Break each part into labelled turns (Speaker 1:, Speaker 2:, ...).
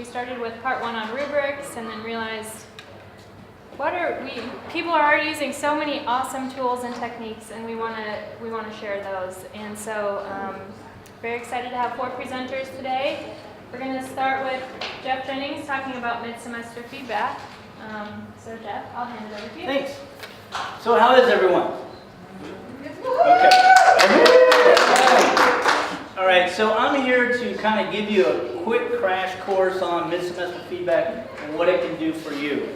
Speaker 1: started with part 1 on rubrics and then realized people are already using so many awesome tools and techniques, and we want to share those. And so very excited to have 4 presenters today. We're going to start with Jeff Jennings talking about mid-semester feedback. So Jeff, I'll hand it over to you.
Speaker 2: Thanks. So how is everyone? Okay. All right, so I'm here to kind of give you a quick crash course on mid-semester feedback and what it can do for you.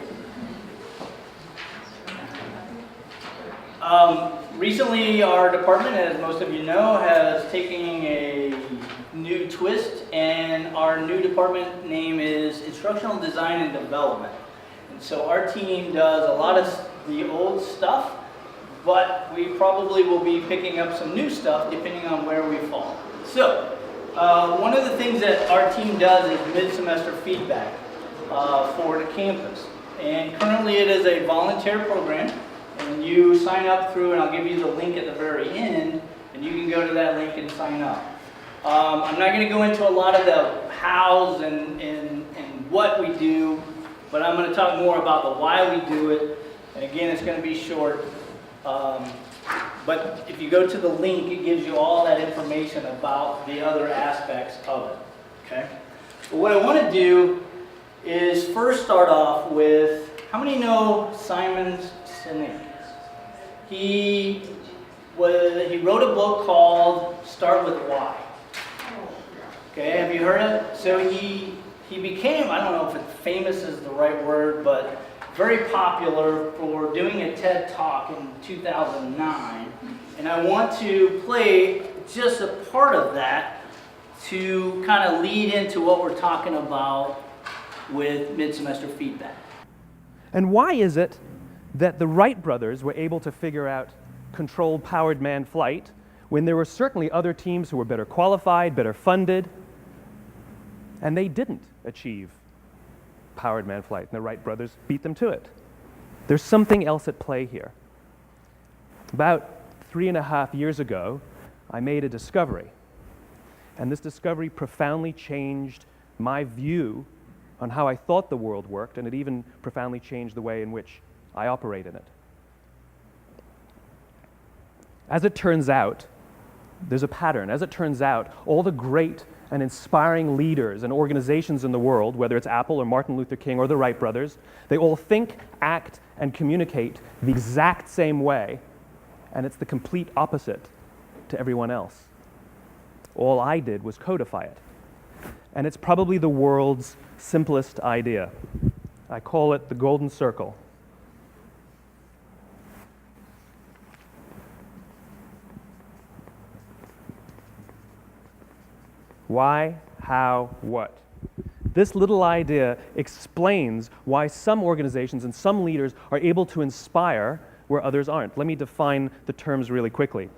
Speaker 2: Recently, our department, as most of you know, has taken a new twist, and our new department name is Instructional Design and Development. And so our team does a lot of the old stuff, but we probably will be picking up some new stuff depending on where we fall. So, one of the things that our team does is mid-semester feedback for the campus. And currently it is a volunteer program, and you sign up through, and I'll give you the link at the very end, and you can go to that link and sign up. I'm not going to go into a lot of the hows and what we do, but I'm going to talk more about the why we do it. And again, it's going to be short. But if you go to the link, it gives you all that information about the other aspects of it. Okay? But what I want to do is first start off with, how many know Simon Sinek? He wrote a book called Start With Why. Okay, have you heard it? So he became, I don't know if it's famous is the right word, but very popular for doing a TED Talk in 2009. And I want to play just a part of that to kind of lead into what we're talking about with mid-semester feedback.
Speaker 3: And why is it that the Wright brothers were able to figure out controlled powered manned flight when there were certainly other teams who were better qualified, better funded, and they didn't achieve powered manned flight, and the Wright brothers beat them to it? There's something else at play here. About 3.5 years ago, I made a discovery, and this discovery profoundly changed my view on how I thought the world worked, and it even profoundly changed the way in which I operate in it. As it turns out, there's a pattern. As it turns out, all the great and inspiring leaders and organizations in the world, whether it's Apple or Martin Luther King or the Wright brothers, they all think, act, and communicate the exact same way, and it's the complete opposite to everyone else. All I did was codify it. And it's probably the world's simplest idea. I call it the golden circle. Why, how, what? This little idea explains why some organizations and some leaders are able to inspire where others aren't. Let me define the terms really quickly.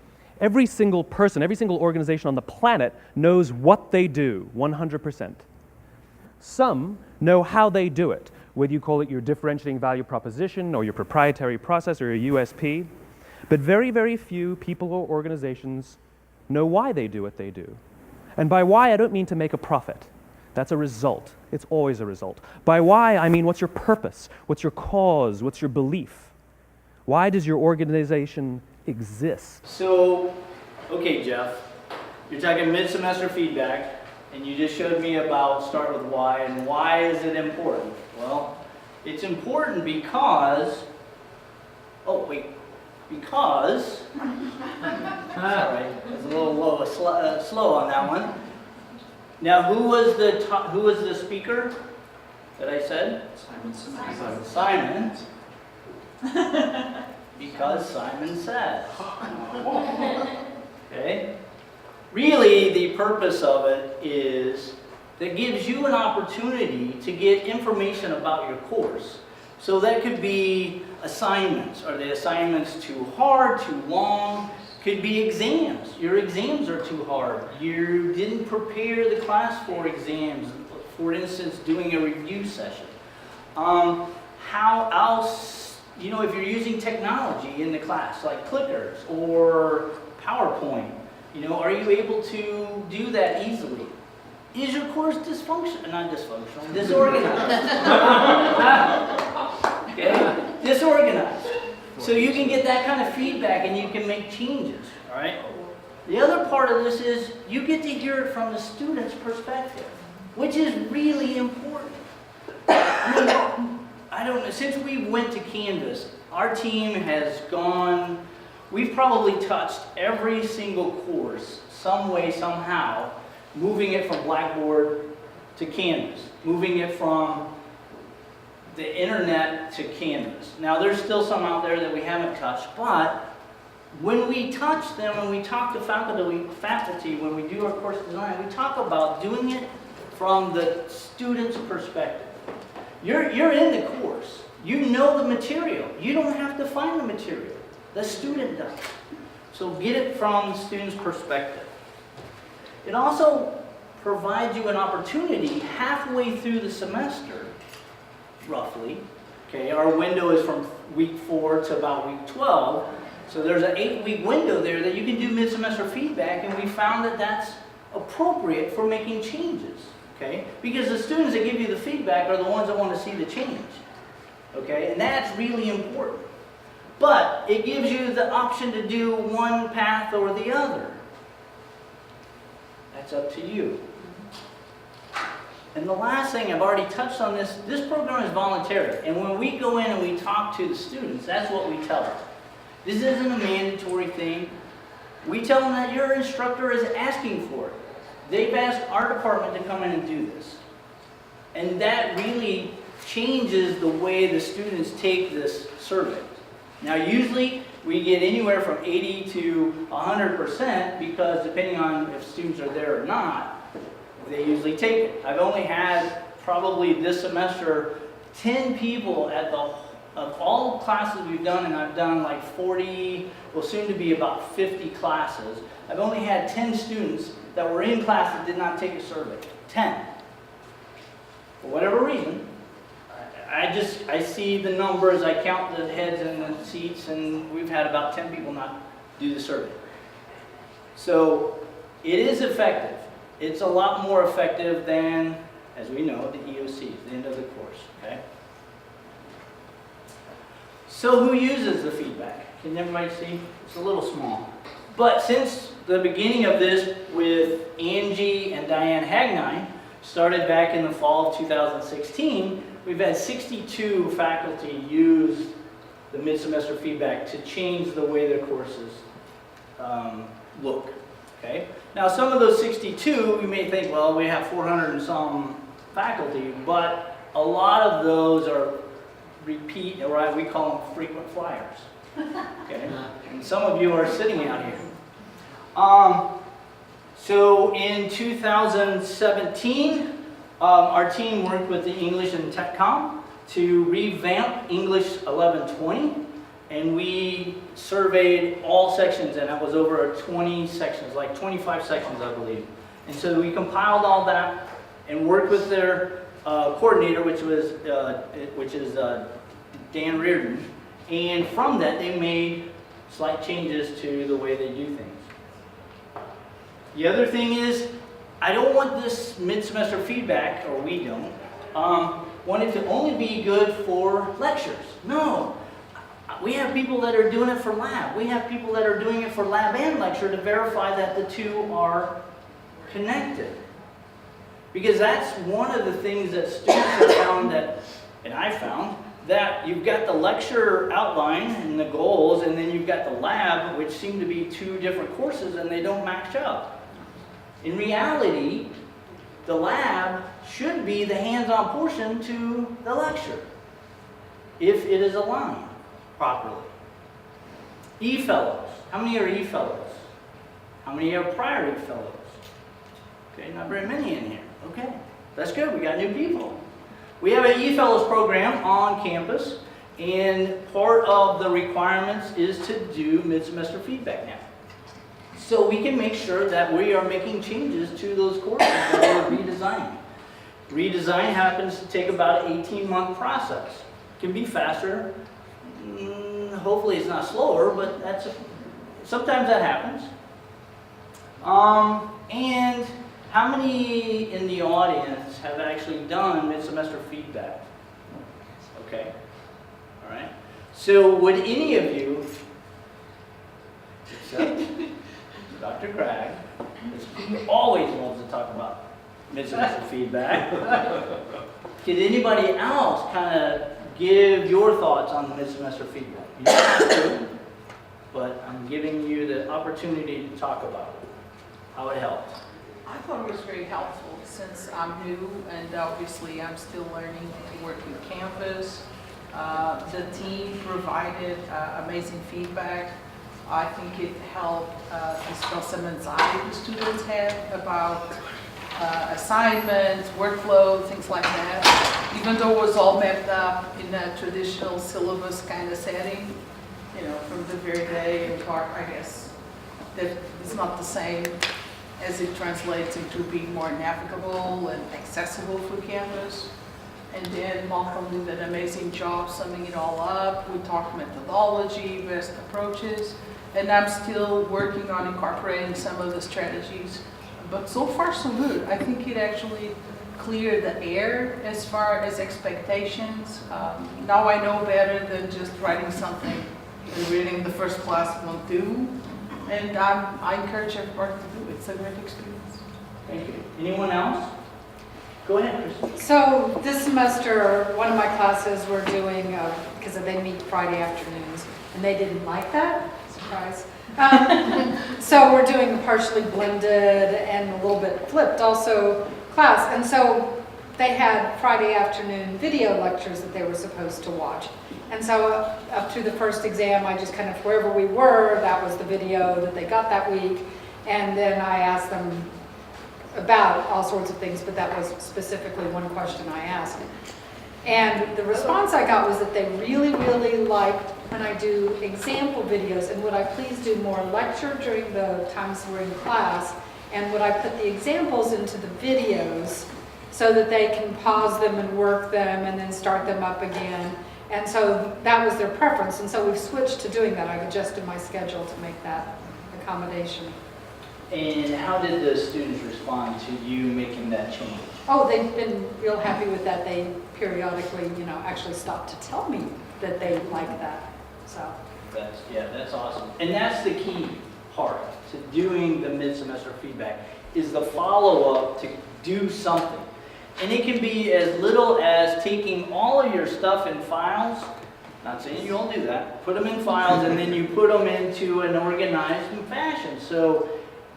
Speaker 3: Every single person, every single organization on the planet knows what they do, 100%. Some know how they do it, whether you call it your differentiating value proposition or your proprietary process or your USP. But very, very few people or organizations know why they do what they do. And by why, I don't mean to make a profit. That's a result. It's always a result. By why, I mean what's your purpose? What's your cause? What's your belief? Why does your organization exist?
Speaker 2: So, okay, Jeff, you're talking mid-semester feedback, and you just showed me about Start With Why, and why is it important? Well, it's important because, because, all right, I was a little slow on that one. Now, who was the speaker that I said? Simon. Because Simon said. Okay? Really, the purpose of it is that gives you an opportunity to get information about your course. So that could be assignments. Are the assignments too hard, too long? Could be exams. Your exams are too hard. You didn't prepare the class for exams. For instance, doing a review session. How else, if you're using technology in the class, like clickers or PowerPoint, are you able to do that easily? is your course dysfunctional? Not dysfunctional, disorganized. Okay? Disorganized. So you can get that kind of feedback and you can make changes, all right? The other part of this is you get to hear it from the student's perspective, which is really important. I don't know, since we went to Canvas, our team has gone, we've probably touched every single course, some way, somehow, moving it from Blackboard to Canvas, moving it from the internet to Canvas. Now, there's still some out there that we haven't touched, but when we touch them, when we talk to faculty, when we do our course design, we talk about doing it from the student's perspective. You're in the course. You know the material. You don't have to find the material. The student does. So get it from the student's perspective. It also provides you an opportunity halfway through the semester, roughly. Okay, our window is from week 4 to about week 12. So there's an 8-week window there that you can do mid-semester feedback, and we found that that's appropriate for making changes. Okay, because the students that give you the feedback are the ones that want to see the change. Okay, and that's really important. But it gives you the option to do one path or the other. That's up to you. And the last thing, I've already touched on this, this program is voluntary. And when we go in and we talk to the students, that's what we tell them. This isn't a mandatory thing. We tell them that your instructor is asking for it. They've asked our department to come in and do this. And that really changes the way the students take this survey. Now, usually we get anywhere from 80 to 100% because depending on if students are there or not, they usually take it. I've only had probably this semester 10 people at the of all the classes we've done, and I've done like 40, well soon to be about 50 classes. I've only had 10 students that were in class that did not take a survey. 10. For whatever reason, I see the numbers, I count the heads and the seats, and we've had about 10 people not do the survey. So it is effective. It's a lot more effective than, as we know, the EOC, the end of the course. Okay. So who uses the feedback? Can everybody see? It's a little small. But since the beginning of this with Angie and Diane Hagnine, started back in the fall of 2016, we've had 62 faculty use the mid-semester feedback to change the way their courses look. Okay? Now some of those 62, we may think, well, we have 400 and some faculty, but a lot of those are repeat, or we call them frequent flyers. Okay? And some of you are sitting out here. So in 2017, our team worked with the English and TechCom to revamp English 1120, and we surveyed all sections, and that was over 20 sections, like 25 sections, I believe. And so we compiled all that and worked with their coordinator, which is Dan Reardon, and from that they made slight changes to the way they do things. The other thing is, I don't want this mid-semester feedback, or we don't, want it to only be good for lectures. No. We have people that are doing it for lab. We have people that are doing it for lab and lecture to verify that the two are connected. Because that's one of the things that students have found that, and I found, that you've got the lecture outline and the goals, and then you've got the lab, which seem to be two different courses, and they don't match up. In reality, the lab should be the hands-on portion to the lecture, if it is aligned properly. E-fellows. How many are E-fellows? How many are prior E-fellows? Okay, not very many in here. Okay, that's good. We got new people. We have an E-fellows program on campus, and part of the requirements is to do mid-semester feedback now. So we can make sure that we are making changes to those courses that we're redesigning. Redesign happens to take about an 18-month process. It can be faster. Hopefully it's not slower, but sometimes that happens. And how many in the audience have actually done mid-semester feedback? Okay, all right. So would any of you, except Dr. Craig, who always loves to talk about mid-semester feedback, could anybody else kind of give your thoughts on the mid-semester feedback? You don't have to, but I'm giving you the opportunity to talk about it, how it helped.
Speaker 4: I thought it was very helpful since I'm new and obviously I'm still learning to work with campus. The team provided amazing feedback. I think it helped dispel some anxiety the students had about assignments, workflow, things like that. Even though it was all mapped up in a traditional syllabus kind of setting, you know, from the very day and talk, I guess, that it's not the same as it translates into being more navigable and accessible for campus. And then Malcolm did an amazing job summing it all up. We talked methodology, best approaches, and I'm still working on incorporating some of the strategies. But so far so good. I think it actually cleared the air as far as expectations. Now I know better than just writing something and reading the first class won't do. And I encourage everybody to do it. It's a great experience.
Speaker 2: Thank you. Anyone else? Go ahead, Kristen.
Speaker 5: So this semester, one of my classes we're doing, because they meet Friday afternoons, and they didn't like that, surprise. So we're doing a partially blended and a little bit flipped also class. And so they had Friday afternoon video lectures that they were supposed to watch. And so up to the first exam, I just kind of, wherever we were, that was the video that they got that week. And then I asked them about all sorts of things, but that was specifically one question I asked. And the response I got was that they really, really like when I do example videos, and would I please do more lecture during the times we're in class, and would I put the examples into the videos so that they can pause them and work them and then start them up again. And so that was their preference, and so we've switched to doing that. I've adjusted my schedule to make that accommodation.
Speaker 2: And how did the students respond to you making that change?
Speaker 5: Oh, they've been real happy with that. They periodically, actually stop to tell me that they like that. So
Speaker 2: That's awesome. And that's the key part to doing the mid-semester feedback is the follow-up to do something. And it can be as little as taking all of your stuff in files, not saying you all do that, put them in files and then you put them into an organized fashion. So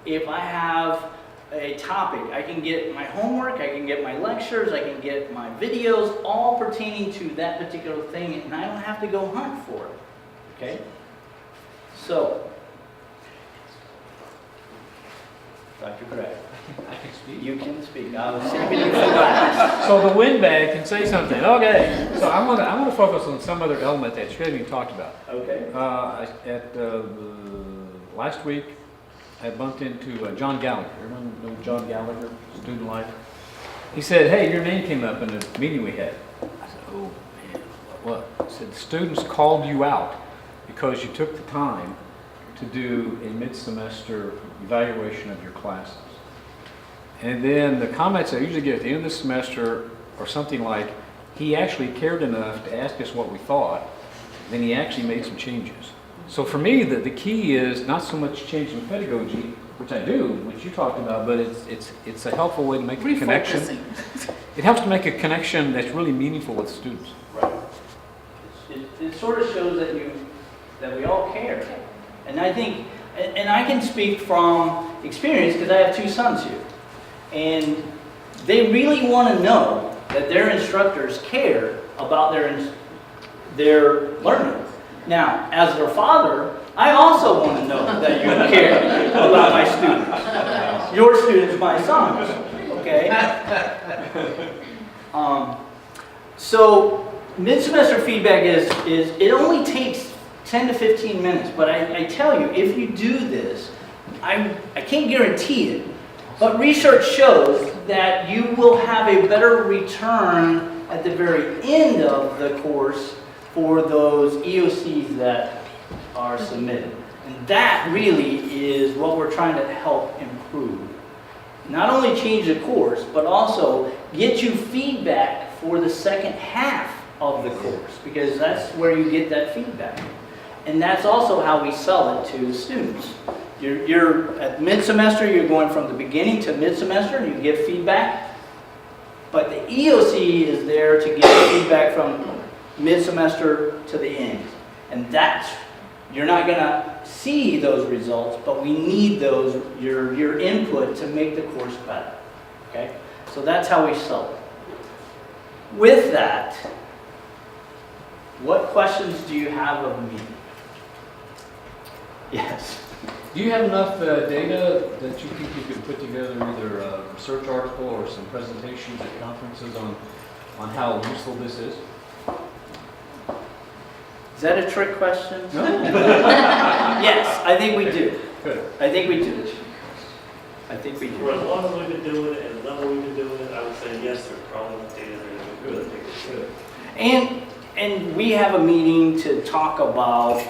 Speaker 2: if I have a topic, I can get my homework, I can get my lectures, I can get my videos, all pertaining to that particular thing, and I don't have to go hunt for it. Okay? So, Dr. Craig,
Speaker 6: I can speak.
Speaker 2: you can speak. I was saving you for last.
Speaker 6: So the windbag can say something. Okay. So I'm gonna focus on some other element that you haven't even talked about.
Speaker 2: Okay.
Speaker 6: Last week, I bumped into John Gallagher. Everyone know John Gallagher, student life? He said, hey, your name came up in a meeting we had. I said, oh man, what? He said, students called you out because you took the time to do a mid-semester evaluation of your classes. And then the comments I usually get at the end of the semester are something like, he actually cared enough to ask us what we thought, then he actually made some changes. So for me, the key is not so much changing pedagogy, which I do, which you talked about, but it's a helpful way to make a connection. It helps to make a connection that's really meaningful with students.
Speaker 2: Right. It sort of shows that we all care. And I think, and I can speak from experience because I have two sons here. And they really want to know that their instructors care about their learning. Now, as their father, I also want to know that you care about my students. Your students, my sons, okay? So, mid-semester feedback is it only takes 10 to 15 minutes, but I tell you, if you do this, I can't guarantee it, but research shows that you will have a better return at the very end of the course for those EOCs that are submitted. And that really is what we're trying to help improve. not only change the course, but also get you feedback for the second half of the course, because that's where you get that feedback. And that's also how we sell it to students. You're at mid-semester, you're going from the beginning to mid-semester, and you get feedback. But the EOC is there to get feedback from mid-semester to the end. And that's, you're not gonna see those results, but we need those, your input to make the course better, okay? So that's how we sell it. With that, what questions do you have of me? Yes.
Speaker 6: Do you have enough data that you think you could put together either a research article or some presentations at conferences on how useful this is?
Speaker 2: Is that a trick question?
Speaker 6: No.
Speaker 2: Yes, I think we do.
Speaker 6: Good.
Speaker 2: I think we do. I think we
Speaker 7: For as
Speaker 2: do.
Speaker 7: long as we've been doing it and the level we've been doing it, I would say yes, there's probably enough data there to make it good.
Speaker 2: And we have a meeting to talk about,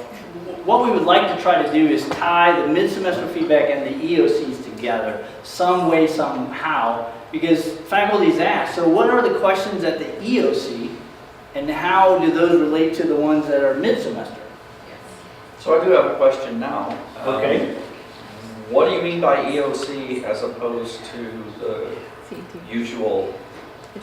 Speaker 2: what we would like to try to do is tie the mid-semester feedback and the EOCs together some way, somehow, because faculty's asked, so what are the questions at the EOC and how do those relate to the ones that are mid-semester?
Speaker 8: So I do have a question now.
Speaker 2: Okay.
Speaker 8: What do you mean by EOC as opposed to the usual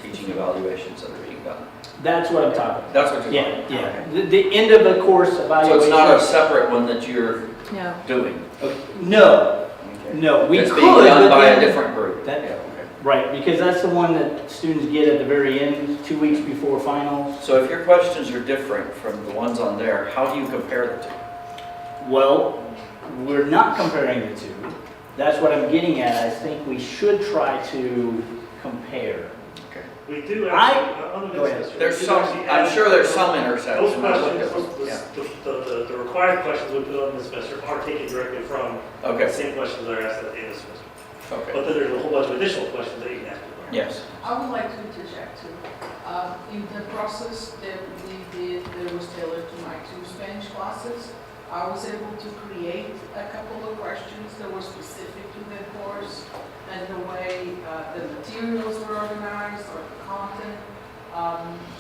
Speaker 8: teaching evaluations that are being done?
Speaker 2: That's what I'm talking about.
Speaker 8: That's what you're
Speaker 2: Yeah,
Speaker 8: talking about?
Speaker 2: yeah. The end of the course
Speaker 8: So
Speaker 2: evaluation.
Speaker 8: it's not a separate one that you're
Speaker 5: No.
Speaker 8: doing?
Speaker 2: Okay. No,
Speaker 8: Okay.
Speaker 2: no, we
Speaker 8: It's
Speaker 2: could.
Speaker 8: being done
Speaker 2: but
Speaker 8: by a
Speaker 2: then-
Speaker 8: different group?
Speaker 2: That-
Speaker 8: Yeah, okay.
Speaker 2: Right, because that's the one that students get at the very end, 2 weeks before finals.
Speaker 8: So if your questions are different from the ones on there, how do you compare the two?
Speaker 2: Well, we're not comparing the two. That's what I'm getting at. I think we should try to compare.
Speaker 7: We do
Speaker 2: I-
Speaker 7: actually, on the
Speaker 2: go ahead.
Speaker 7: mid-semester,
Speaker 8: There's
Speaker 7: we do
Speaker 8: some,
Speaker 7: actually
Speaker 8: I'm
Speaker 7: add-
Speaker 8: sure there's some
Speaker 7: Those
Speaker 8: intersection. I looked at
Speaker 7: questions,
Speaker 8: them. Yeah.
Speaker 7: the required questions we put on the semester are taken directly from the
Speaker 8: Okay,
Speaker 7: same questions that are asked at the end of the semester.
Speaker 8: okay.
Speaker 7: But then there's a whole bunch of additional questions that you can ask.
Speaker 8: Yes.
Speaker 4: I would like to interject too. In the process that we did, that was tailored to my 2 Spanish classes, I was able to create a couple of questions that were specific to the course and the way the materials were organized or the content,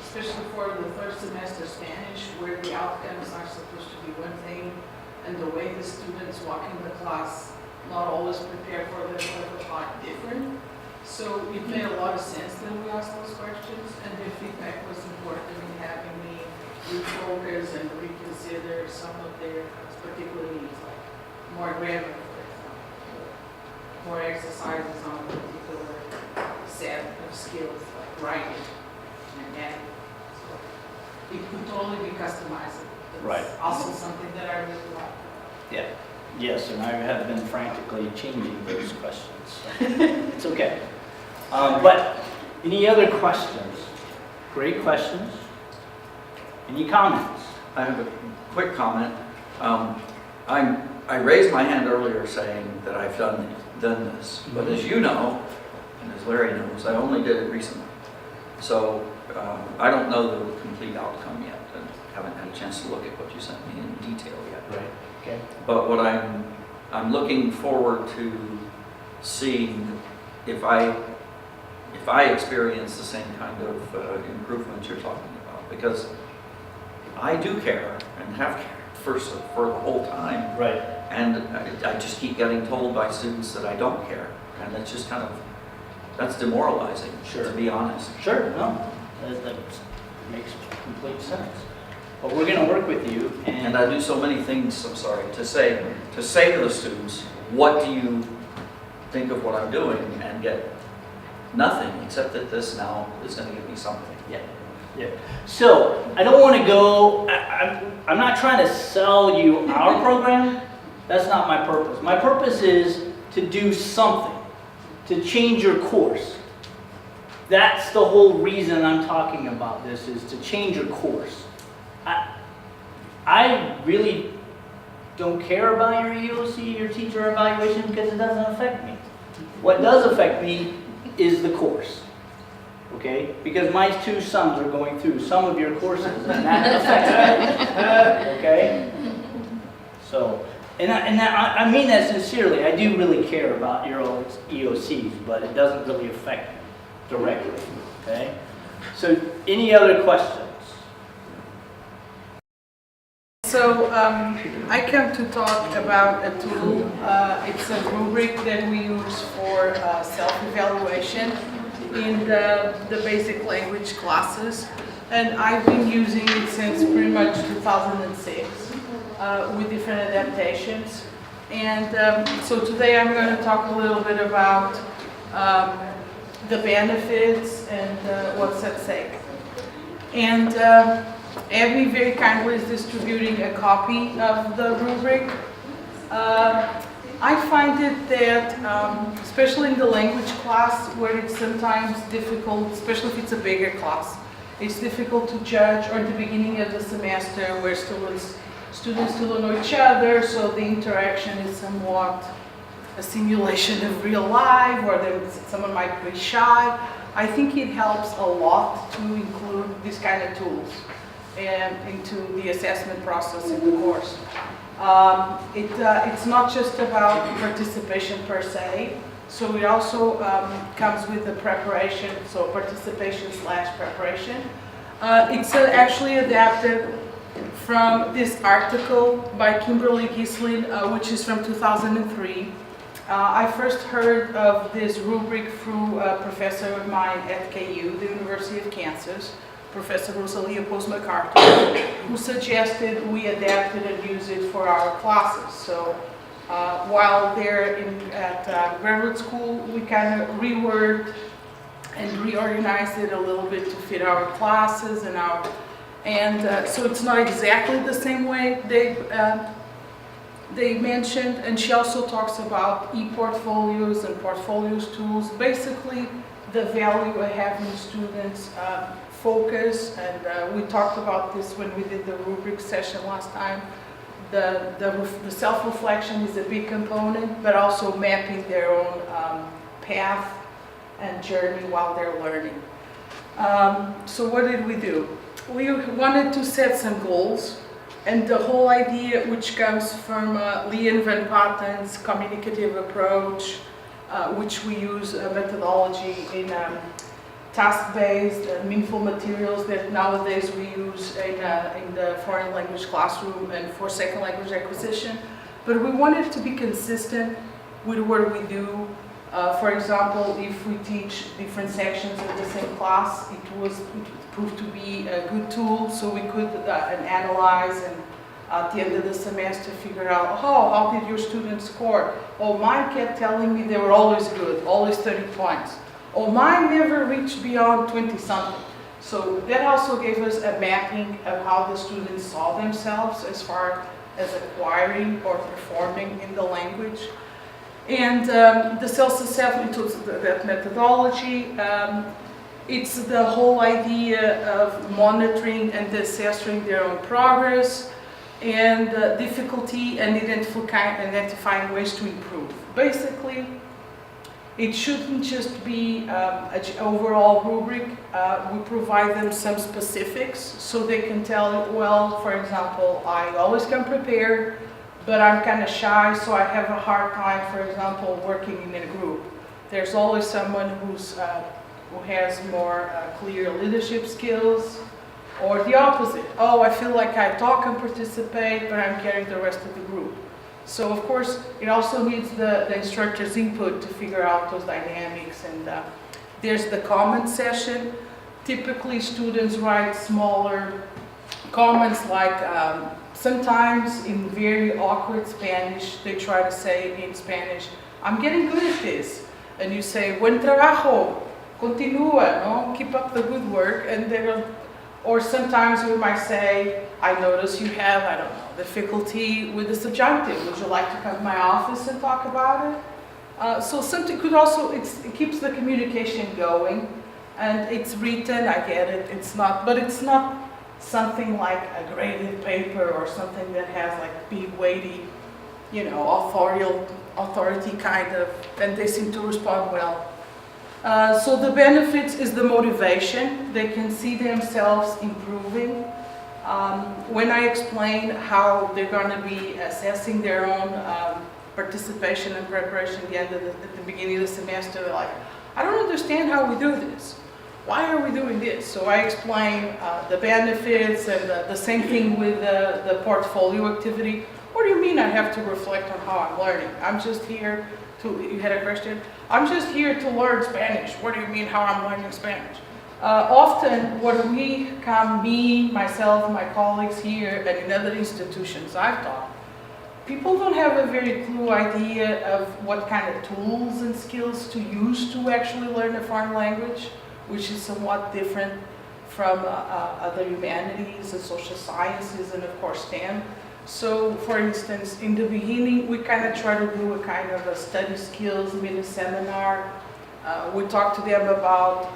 Speaker 4: especially for the 3rd semester Spanish, where the outcomes are supposed to be one thing and the way the students walk in the class not always prepared for the part different. So it made a lot of sense that we asked those questions, and their feedback was important in having me refocus and reconsider some of their particular needs, like more grammar, for example, more exercises on a particular set of skills, like writing and editing. So it could totally be customizable. That's
Speaker 2: Right.
Speaker 4: also something that I really like.
Speaker 2: Yeah. Yes, and I have been frantically changing those questions. So it's okay. But any other questions? Great questions. Any comments?
Speaker 8: I have a quick comment. I raised my hand earlier saying that I've done this, but as you know, and as Larry knows, I only did it recently. So I don't know the complete outcome yet, and haven't had a chance to look at what you sent me in detail yet.
Speaker 2: Right. Okay.
Speaker 8: But what I'm looking forward to seeing if I experience the same kind of improvements you're talking about, because I do care and have cared for the whole time,
Speaker 2: Right.
Speaker 8: and I just keep getting told by students that I don't care, and it's just that's demoralizing,
Speaker 2: Sure.
Speaker 8: to be honest.
Speaker 2: Sure. No, that makes complete sense. But we're going to work with you,
Speaker 8: And I do so many things, I'm sorry, to say to the students, what do you think of what I'm doing, and get nothing, except that this now is going to give me something.
Speaker 2: Yeah. So I don't want to go. I'm not trying to sell you our program. That's not my purpose. My purpose is to do something, to change your course. That's the whole reason I'm talking about this, is to change your course. I really don't care about your EOC, your teacher evaluation, because it doesn't affect me. What does affect me is the course. Okay? Because my 2 sons are going through some of your courses, and that affects me. Okay? So, I mean that sincerely. I do really care about your old EOCs, but it doesn't really affect me directly, okay? So any other questions?
Speaker 4: So I came to talk about a tool. It's a rubric that we use for self-evaluation in the basic language classes. And I've been using it since pretty much 2006 with different adaptations. And so today I'm going to talk a little bit about the benefits and what's at stake. And Abby very kindly is distributing a copy of the rubric. I find it that, especially in the language class, where it's sometimes difficult, especially if it's a bigger class, it's difficult to judge, or at the beginning of the semester where students still don't know each other, so the interaction is somewhat a simulation of real life, or someone might be shy. I think it helps a lot to include these kind of tools into the assessment process in the course. It's not just about participation per se, so it also comes with the preparation, so participation/preparation. It's actually adapted from this article by Kimberly Gislin, which is from 2003. I first heard of this rubric through a professor of mine at KU, the University of Kansas, Professor Rosalia Post-MacArthur, who suggested we adapt it and use it for our classes. So while they're at graduate school, we kind of reworked and reorganized it a little bit to fit our classes and so it's not exactly the same way they mentioned. And she also talks about e-portfolios and portfolios tools. Basically, the value of having students focus, and we talked about this when we did the rubric session last time. The self-reflection is a big component, but also mapping their own path and journey while they're learning. So what did we do? We wanted to set some goals, and the whole idea, which comes from Leon Van Patten's communicative approach, which we use a methodology in task-based, meaningful materials that nowadays we use in the foreign language classroom and for second language acquisition. But we wanted to be consistent with what we do. For example, if we teach different sections of the same class, it proved to be a good tool, so we could analyze and at the end of the semester figure out, oh, how did your students score? Oh, mine kept telling me they were always good, always 30 points. Oh, mine never reached beyond 20-something. So that also gave us a mapping of how the students saw themselves as far as acquiring or performing in the language. And the self-assessment, that methodology, it's the whole idea of monitoring and assessing their own progress, and difficulty and identifying ways to improve. Basically, it shouldn't just be an overall rubric. We provide them some specifics so they can tell, well, for example, I always come prepared, but I'm kind of shy, so I have a hard time, for example, working in a group. There's always someone who has more clear leadership skills, or the opposite. Oh, I feel like I talk and participate, but I'm carrying the rest of the group. So of course, it also needs the instructor's input to figure out those dynamics. And there's the comment session. Typically, students write smaller comments like, sometimes in very awkward Spanish, they try to say in Spanish, I'm getting good at this. And you say, buen trabajo, continúa, no? Keep up the good work. And or sometimes we might say, I notice you have, I don't know, difficulty with the subjunctive. Would you like to come to my office and talk about it? So something could also, it keeps the communication going, and it's written, I get it, it's not something like a graded paper or something that has like big weighty, you know, authority kind of, and they seem to respond well. So the benefits is the motivation. They can see themselves improving. When I explain how they're going to be assessing their own participation and preparation at the beginning of the semester, they're like, I don't understand how we do this. Why are we doing this? So I explain the benefits and the same thing with the portfolio activity. What do you mean I have to reflect on how I'm learning? I'm just here to, you had a question? I'm just here to learn Spanish. What do you mean how I'm learning Spanish? Often when we come, me, myself, my colleagues here and in other institutions I've taught, people don't have a very clear idea of what kind of tools and skills to use to actually learn a foreign language, which is somewhat different from other humanities and social sciences and of course STEM. So for instance, in the beginning, we kind of try to do a kind of a study skills mini seminar. We talk to them about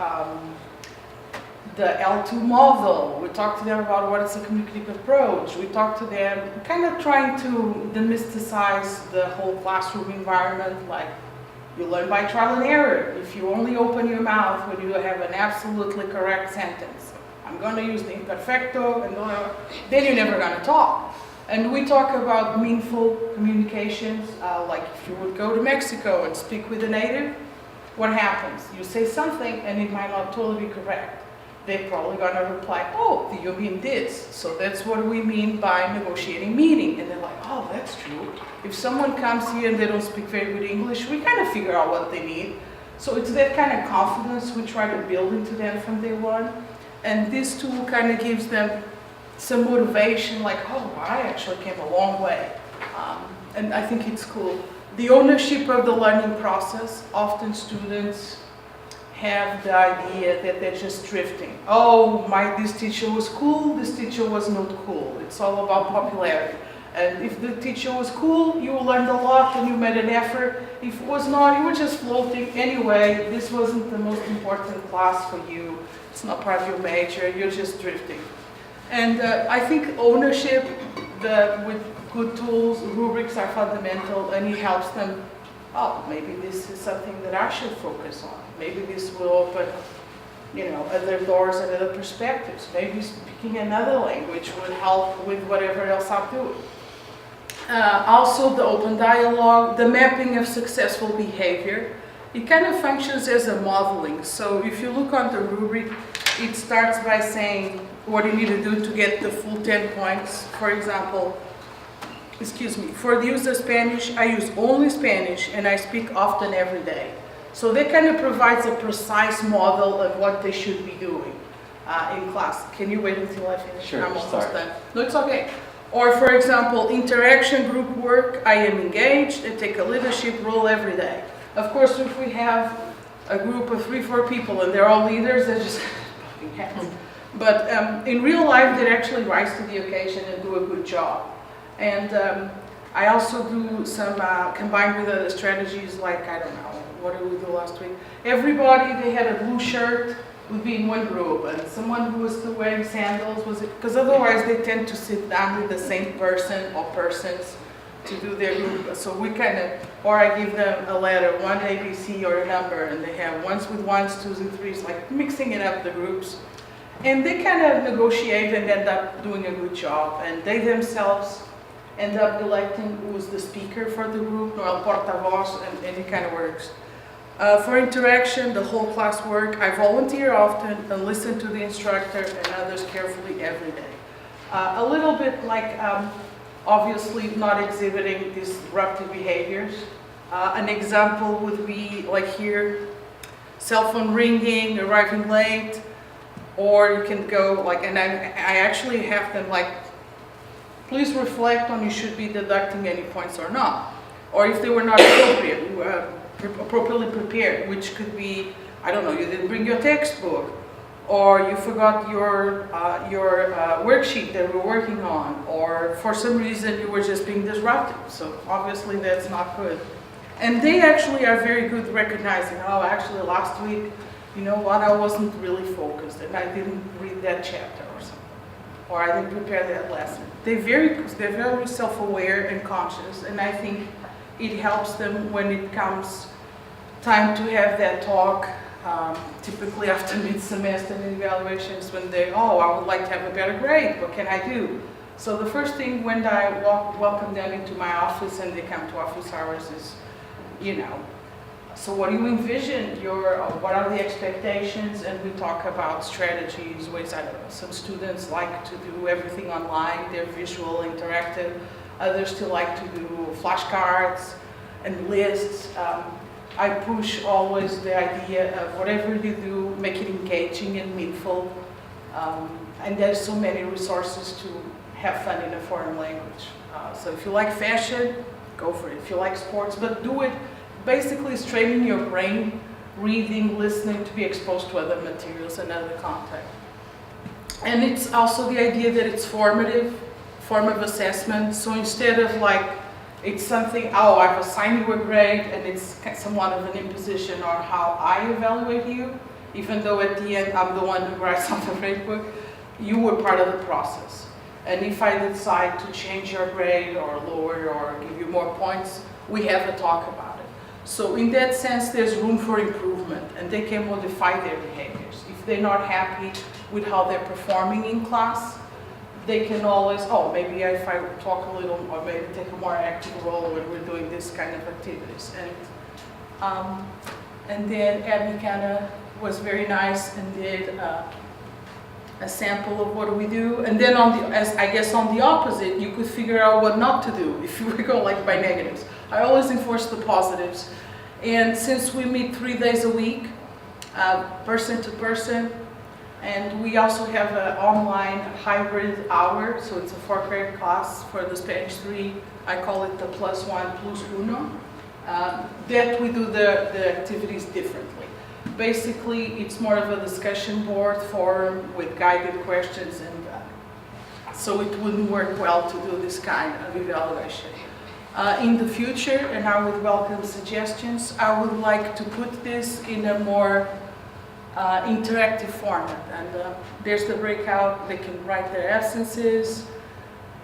Speaker 4: the L2 model. We talk to them about what is a communicative approach. We talk to them kind of trying to demystifies the whole classroom environment, like you learn by trial and error. If you only open your mouth when you have an absolutely correct sentence, I'm going to use the imperfecto, and then you're never going to talk. And we talk about meaningful communications, like if you would go to Mexico and speak with a native, what happens? You say something and it might not totally be correct. They're probably going to reply, oh, do you mean this? So that's what we mean by negotiating meaning. And they're like, oh, that's true. If someone comes here and they don't speak very good English, we kind of figure out what they need. So it's that kind of confidence we try to build into them from day one. And this tool kind of gives them some motivation, like, oh, I actually came a long way. And I think it's cool. The ownership of the learning process, often students have the idea that they're just drifting. Oh, this teacher was cool, this teacher was not cool. It's all about popularity. And if the teacher was cool, you learned a lot and you made an effort. If it was not, you were just floating. Anyway, this wasn't the most important class for you. It's not part of your major, you're just drifting. And I think ownership with good tools, rubrics are fundamental, and it helps them, oh, maybe this is something that I should focus on. Maybe this will open, other doors and other perspectives. Maybe speaking another language would help with whatever else I'm doing. Also, the open dialogue, the mapping of successful behavior, it kind of functions as a modeling. So if you look on the rubric, it starts by saying what you need to do to get the full 10 points. For example, for the use of Spanish, I use only Spanish and I speak often every day. So that kind of provides a precise model of what they should be doing in class. Can you wait until I finish?
Speaker 2: Sure,
Speaker 4: I'm almost
Speaker 2: sorry.
Speaker 4: done. No, it's okay. Or for example, interaction group work, I am engaged and take a leadership role every day. Of course, if we have a group of 3-4 people and they're all leaders, they're just bumping heads. But in real life, they actually rise to the occasion and do a good job. And I also do some, combined with other strategies like, I don't know, what did we do last week? Everybody, they had a blue shirt, would be in one group, and someone who was still wearing sandals was, because otherwise they tend to sit down with the same person or persons to do their group. So we kind of, or I give them a letter, one ABC or a number, and they have ones with ones, twos and threes, like mixing it up the groups. And they kind of negotiate and end up doing a good job, and they themselves end up electing who's the speaker for the group, or el portavoz, and it kind of works. For interaction, the whole class work, I volunteer often and listen to the instructor and others carefully every day. A little bit like, obviously not exhibiting disruptive behaviors. An example would be like here, cell phone ringing, arriving late, or you can go like, and I actually have them like, please reflect on you should be deducting any points or not. Or if they were not appropriately prepared, which could be, I don't know, you didn't bring your textbook, or you forgot your worksheet that we're working on, or for some reason you were just being disruptive. So obviously that's not good. And they actually are very good recognizing, oh, actually last week, you know what, I wasn't really focused and I didn't read that chapter or something, or I didn't prepare that lesson. They're very self-aware and conscious, and I think it helps them when it comes time to have that talk Typically after mid-semester evaluations, when they, oh, I would like to have a better grade, what can I do? So the first thing when I welcome them into my office and they come to office hours is, you know, so what do you envision? What are the expectations? And we talk about strategies, ways, I don't know, some students like to do everything online, they're visual, interactive. Others still like to do flashcards and lists. I push always the idea of whatever you do, make it engaging and meaningful. And there's so many resources to have fun in a foreign language. So if you like fashion, go for it. If you like sports, but do it. Basically, it's training your brain, reading, listening, to be exposed to other materials and other content. And it's also the idea that it's formative, form of assessment. So instead of like, it's something, oh, I've assigned you a grade and it's somewhat of an imposition on how I evaluate you, even though at the end I'm the one who writes on the grade book, you were part of the process. And if I decide to change your grade or lower or give you more points, we have a talk about it. So in that sense, there's room for improvement and they can modify their behaviors. If they're not happy with how they're performing in class, they can always, oh, maybe if I talk a little or maybe take a more active role when we're doing this kind of activities. And then Abby kind of was very nice and did a sample of what do we do. And then I guess on the opposite, you could figure out what not to do if you would go like by negatives. I always enforce the positives. And since we meet 3 days a week, person to person, and we also have an online hybrid hour, so it's a 4-credit class for the Spanish 3. I call it the +1 plus uno. That we do the activities differently. Basically, it's more of a discussion board forum with guided questions, and so it wouldn't work well to do this kind of evaluation. In the future, and I would welcome suggestions, I would like to put this in a more interactive format, and there's the breakout. They can write their essences,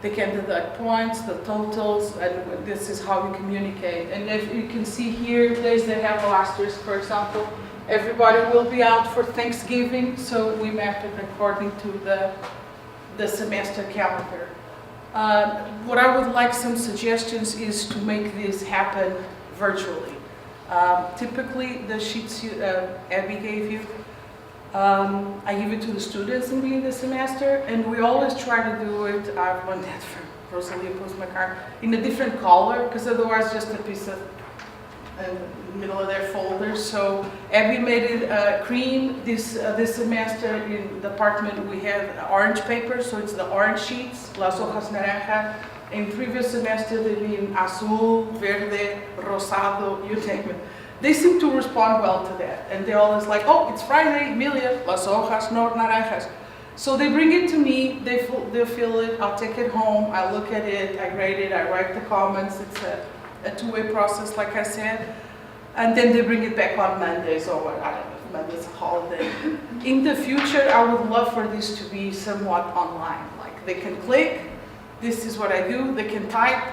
Speaker 4: they can deduct points, the totals, and this is how we communicate. And if you can see here, days that have asterisk, for example, everybody will be out for Thanksgiving, so we map it according to the semester calendar. What I would like some suggestions is to make this happen virtually. Typically, the sheets Abby gave you, I give it to the students in the end of the semester, and we always try to do it, I've learned that from Rosalia Postmacar, in a different color, because otherwise just a piece of in the middle of their folders. So Abby made it cream. This semester in the department we have orange paper, so it's the orange sheets, las hojas naranja. In previous semester they've been azul, verde, rosado, you name it. They seem to respond well to that, and they're always like, oh, it's Friday, Emilia, las hojas no naranjas. So they bring it to me, they fill it, I'll take it home, I look at it, I grade it, I write the comments. It's a two-way process, like I said, and then they bring it back on Mondays, or I don't know if Monday's a holiday. In the future, I would love for this to be somewhat online. Like they can click, this is what I do, they can type,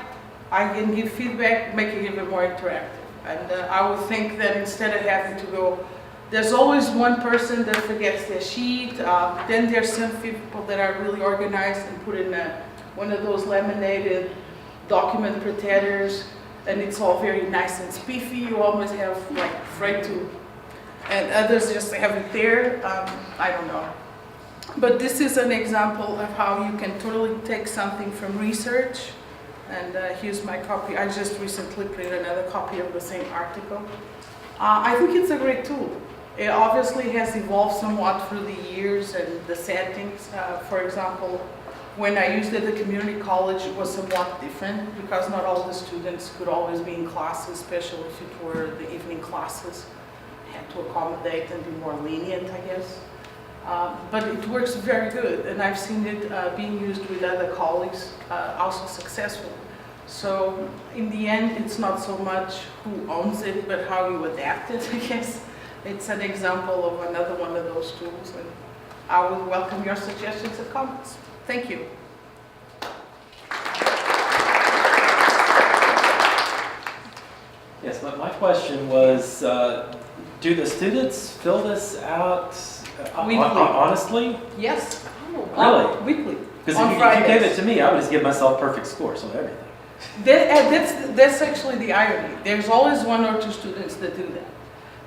Speaker 4: I can give feedback, make it even more interactive. And I would think that instead of having to go, there's always one person that forgets their sheet, then there's some people that are really organized and put in one of those laminated document protectors, and it's all very nice and spiffy. You almost have like afraid to, and others just have it there. I don't know. But this is an example of how you can totally take something from research, and here's my copy. I just recently printed another copy of the same article. I think it's a great tool. It obviously has evolved somewhat through the years and the settings. For example, when I used it at the community college, it was somewhat different because not all the students could always be in classes, especially if it were the evening classes. Had to accommodate and be more lenient, I guess. But it works very good, and I've seen it being used with other colleagues also successfully. So in the end, it's not so much who owns it, but how you adapt it, I guess. It's an example of another one of those tools, and I would welcome your suggestions and comments. Thank you.
Speaker 9: Yes, but my question was, do the students fill this out
Speaker 4: Weekly.
Speaker 9: honestly?
Speaker 4: Yes.
Speaker 9: Really?
Speaker 4: Weekly.
Speaker 9: Because
Speaker 4: On
Speaker 9: if you gave
Speaker 4: Fridays.
Speaker 9: it to me, I would just give myself perfect scores on everything.
Speaker 4: That's actually the irony. There's always one or two students that do that.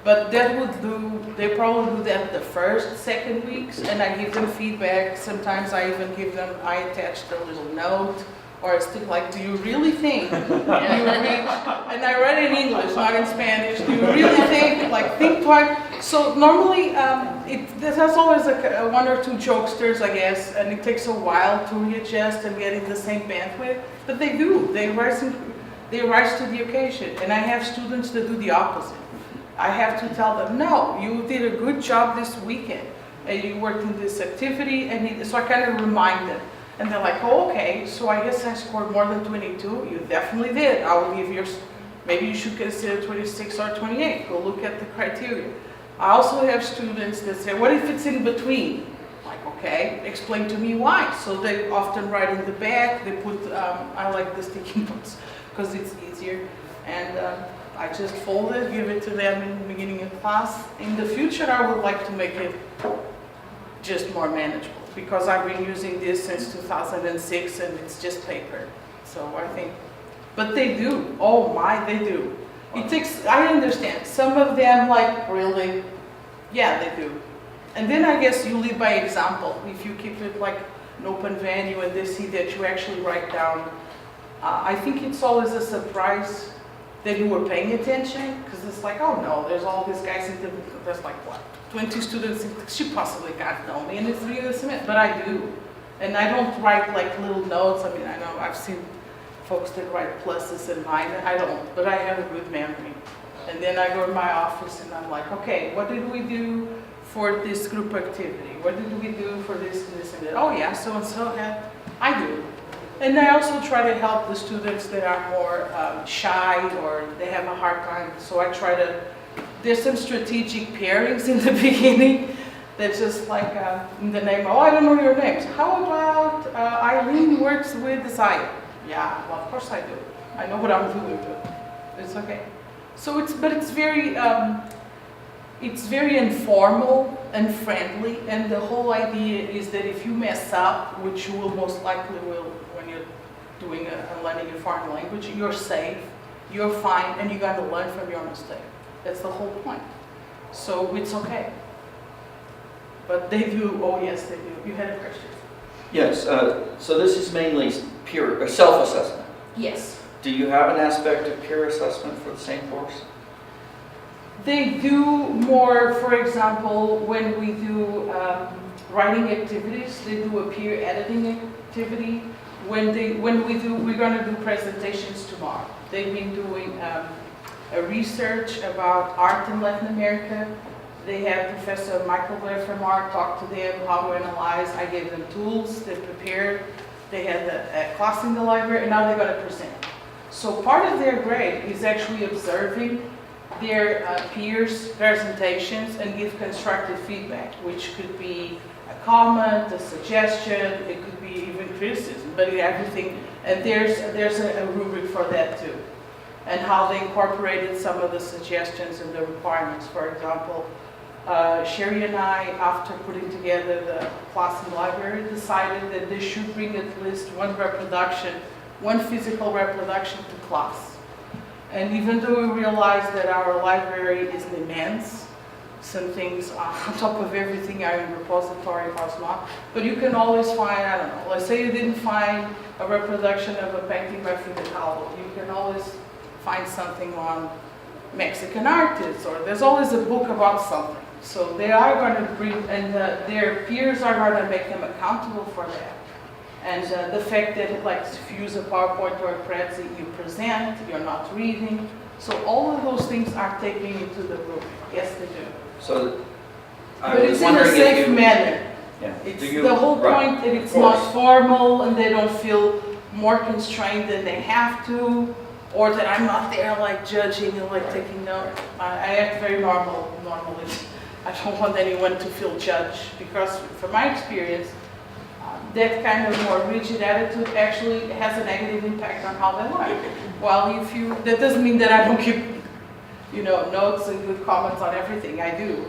Speaker 4: But they probably do that the first, second weeks, and I give them feedback. Sometimes I even I attach a little note or a stick like, do you really think, and I write in English, not in Spanish, do you really think twice? So normally, there's always one or two jokesters, I guess, and it takes a while to readjust and get in the same bandwidth, but they do. They rise to the occasion, and I have students that do the opposite. I have to tell them, no, you did a good job this weekend, and you worked in this activity, and so I kind of remind them. And they're like, oh, okay, so I guess I scored more than 22. You definitely did. I will give yours, maybe you should consider 26 or 28. Go look at the criteria. I also have students that say, what if it's in between? Like, okay, explain to me why. So they often write in the back. They put, I like the sticky notes because it's easier. And I just fold it, give it to them in the beginning of class. In the future, I would like to make it just more manageable, because I've been using this since 2006 and it's just paper. So I think, but they do, oh my, they do. It takes, I understand, some of them like really, yeah, they do. And then I guess you lead by example. If you keep it like an open venue and they see that you actually write down, I think it's always a surprise that you were paying attention, because it's like, oh no, there's all these guys in the, there's like what? 20 students, she possibly can't know me, and it's really semester, but I do. And I don't write like little notes. I mean, I know I've seen folks that write pluses and minuses. I don't, but I have a good memory. And then I go to my office and I'm like, okay, what did we do for this group activity? What did we do for this and this and that? Oh yeah, so and so had, I do. And I also try to help the students that are more shy or they have a hard time. So I try to, there's some strategic pairings in the beginning that's just like in the name, oh, I don't know your names. How about Eileen works with Zaya? Yeah, well, of course I do. I know what I'm doing, but it's okay. So it's very informal and friendly, and the whole idea is that if you mess up, which you will most likely will when you're doing learning a foreign language, you're safe, you're fine, and you're going to learn from your mistake. That's the whole point. So it's okay. But they do, oh yes, they do. You had a question?
Speaker 8: Yes, so this is mainly peer, or self-assessment.
Speaker 4: Yes.
Speaker 8: Do you have an aspect of peer assessment for the same course?
Speaker 4: They do more, for example, when we do writing activities, they do a peer editing activity. We're going to do presentations tomorrow. They've been doing a research about art in Latin America. They had Professor Michael Blair from art talk to them how to analyze. I gave them tools, they prepared. They had a class in the library, and now they're going to present. So part of their grade is actually observing their peers' presentations and give constructive feedback, which could be a comment, a suggestion, it could be even criticism, but everything. And there's a rubric for that too, and how they incorporated some of the suggestions and the requirements. For example, Sherry and I, after putting together the class in the library, decided that they should bring at least one physical reproduction to class. And even though we realize that our library is immense, some things on top of everything are in repository, or not, but you can always find, I don't know, let's say you didn't find a reproduction of a painting by Frida Kahlo, you can always find something on Mexican artists, or there's always a book about something. So they are going to bring, and their peers are going to make them accountable for that. And the fact that, like, if you use a PowerPoint or a Prezi, you present, you're not reading. So all of those things are taken into the rubric. Yes, they do.
Speaker 8: So I
Speaker 4: But
Speaker 8: was
Speaker 4: it's in a
Speaker 8: wondering if
Speaker 4: safe
Speaker 8: you-
Speaker 4: manner.
Speaker 8: Yeah.
Speaker 4: It's
Speaker 8: Do you-
Speaker 4: the whole
Speaker 8: right.
Speaker 4: point that it's
Speaker 8: Of course.
Speaker 4: not formal and they don't feel more constrained than they have to, or that I'm not there like judging and like taking notes. I act very normally. I don't want anyone to feel judged, because from my experience, that kind of more rigid attitude actually has a negative impact on how they learn. While that doesn't mean that I don't keep notes and good comments on everything I do.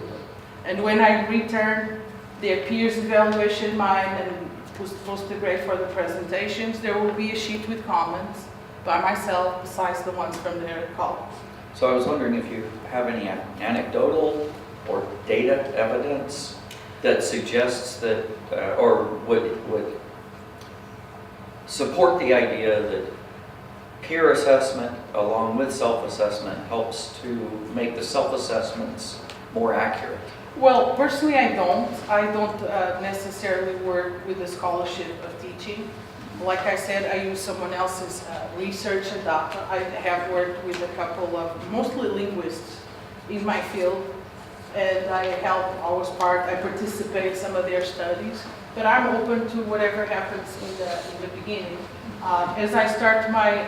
Speaker 4: And when I return their peers' evaluation, mine, and who's supposed to grade for the presentations, there will be a sheet with comments by myself besides the ones from their colleagues.
Speaker 8: So I was wondering if you have any anecdotal or data evidence that suggests that, or would support the idea that peer assessment along with self-assessment helps to make the self-assessments more accurate.
Speaker 4: Well, personally, I don't necessarily work with the scholarship of teaching. Like I said, I use someone else's research and data. I have worked with a couple of mostly linguists in my field, and I I participate in some of their studies, but I'm open to whatever happens in the beginning. As I start my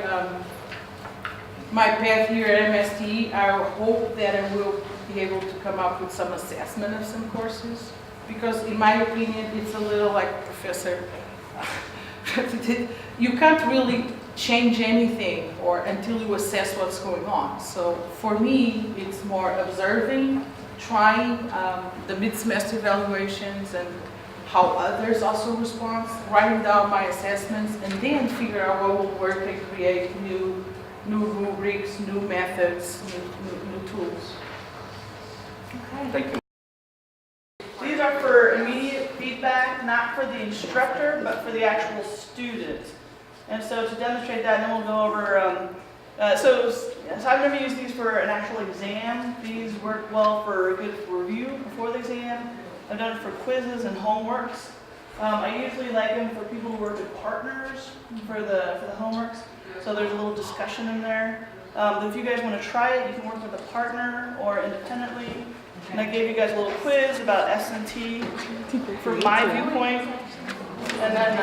Speaker 4: path here at MST, I hope that I will be able to come up with some assessment of some courses, because in my opinion, it's a little like Professor, you can't really change anything until you assess what's going on. So for me, it's more observing, trying the mid-semester evaluations and how others also respond, writing down my assessments, and then figure out what will work and create new rubrics, new methods, new tools.
Speaker 1: Okay.
Speaker 8: Thank you.
Speaker 2: These are for immediate feedback, not for the instructor, but for the actual student. And so to demonstrate that, then we'll go over, so I've never used these for an actual exam. These work well for a good review before the exam. I've done it for quizzes and homeworks. I usually like them for people who work with partners for the homeworks. So there's a little discussion in there. If you guys want to try it, you can work with a partner or independently. And I gave you guys a little quiz about S&T from my viewpoint. And then,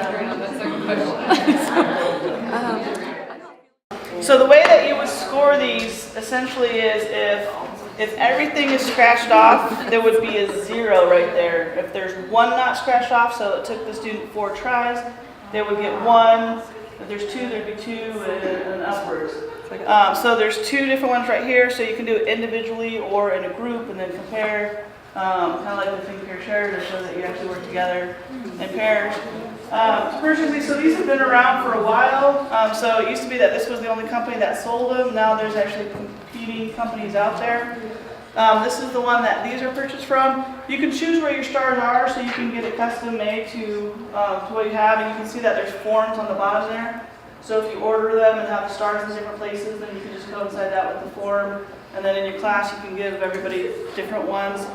Speaker 2: so the way that you would score these essentially is if everything is scratched off, there would be a 0 right there. If there's one not scratched off, so it took the student 4 tries, they would get 1. If there's 2, there'd be 2 and upwards. So there's 2 different ones right here, so you can do it individually or in a group and then compare, kind of like the think, pair, share, to show that you actually work together in pairs. Personally, so these have been around for a while. So it used to be that this was the only company that sold them. Now there's actually competing companies out there. This is the one that these are purchased from. You can choose where your stars are, so you can get it custom made to what you have, and you can see that there's forms on the bottom there. So if you order them and have the stars in different places, then you can just coincide that with the form. And then in your class, you can give everybody different ones.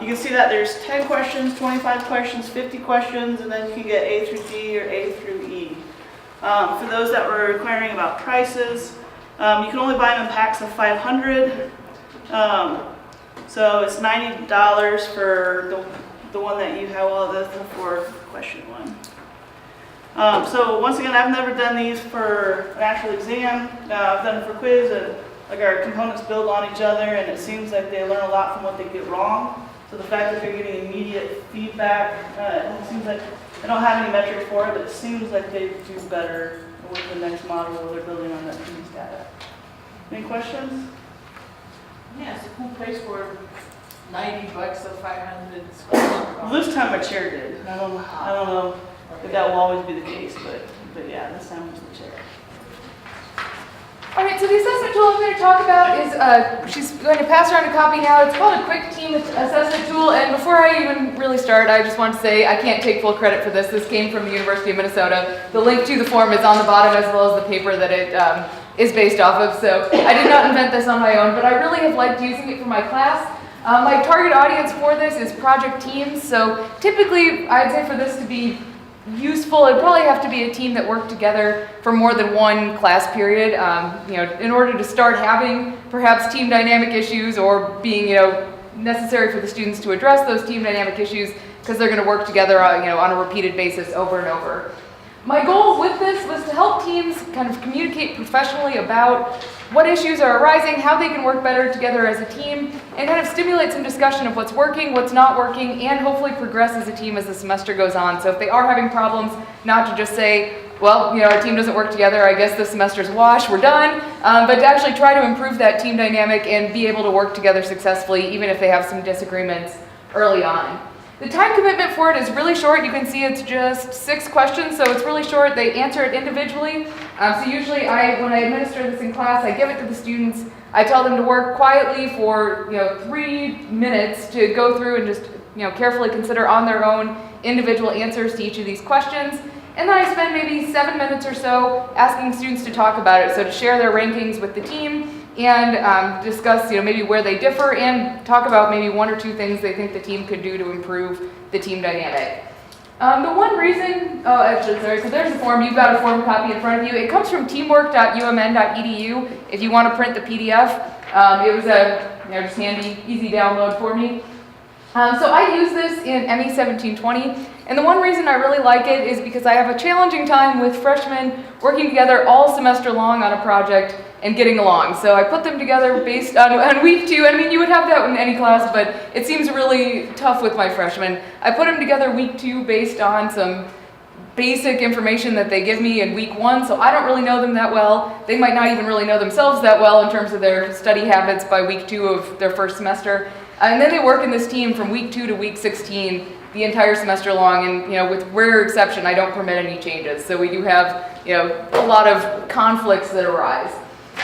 Speaker 2: You can see that there's 10 questions, 25 questions, 50 questions, and then you can get A through D or A through E. For those that were inquiring about prices, you can only buy them in packs of 500. So it's $90 for the one that you have. Well, that's the for question 1. So once again, I've never done these for an actual exam. I've done it for quiz, and like our components build on each other, and it seems like they learn a lot from what they get wrong. So the fact that they're getting immediate feedback, it seems like I don't have any metrics for it, but it seems like they do better with the next model where they're building on that previous data. Any questions?
Speaker 4: Yes, who pays for $90 of 500?
Speaker 2: Well, this time my chair did. I don't know if that will always be the case, but yeah, this time it was the chair.
Speaker 10: All right, so the assessment tool I'm going to talk about is, she's going to pass around a copy now. It's called a quick team assessment tool, and before I even really start, I just want to say I can't take full credit for this. This came from the University of Minnesota. The link to the form is on the bottom, as well as the paper that it is based off of, so I did not invent this on my own, but I really have liked using it for my class. My target audience for this is project teams, so typically I'd say for this to be useful, it'd probably have to be a team that worked together for more than one class period, in order to start having perhaps team dynamic issues or being, necessary for the students to address those team dynamic issues because they're going to work together, on a repeated basis over and over. My goal with this was to help teams kind of communicate professionally about what issues are arising, how they can work better together as a team, and kind of stimulate some discussion of what's working, what's not working, and hopefully progress as a team as the semester goes on. So if they are having problems, not to just say, well, our team doesn't work together, I guess this semester's wash, we're done. But to actually try to improve that team dynamic and be able to work together successfully, even if they have some disagreements early on. The time commitment for it is really short. You can see it's just 6 questions, so it's really short. They answer it individually. So usually when I administer this in class, I give it to the students. I tell them to work quietly for 3 minutes to go through and just carefully consider on their own individual answers to each of these questions. And then I spend maybe 7 minutes or so asking students to talk about it, so to share their rankings with the team and discuss maybe where they differ and talk about maybe 1 or 2 things they think the team could do to improve the team dynamic. The one reason, so there's the form. You've got a form copy in front of you. It comes from teamwork.umn.edu if you want to print the PDF. It was a just handy, easy download for me. So I use this in ME 1720, and the one reason I really like it is because I have a challenging time with freshmen working together all semester long on a project and getting along. So I put them together based on week 2. I mean, you would have that in any class, but it seems really tough with my freshmen. I put them together week 2 based on some basic information that they give me in week 1, so I don't really know them that well. They might not even really know themselves that well in terms of their study habits by week 2 of their first semester. And then they work in this team from week 2 to week 16 the entire semester long, and with rare exception, I don't permit any changes. So we do have a lot of conflicts that arise.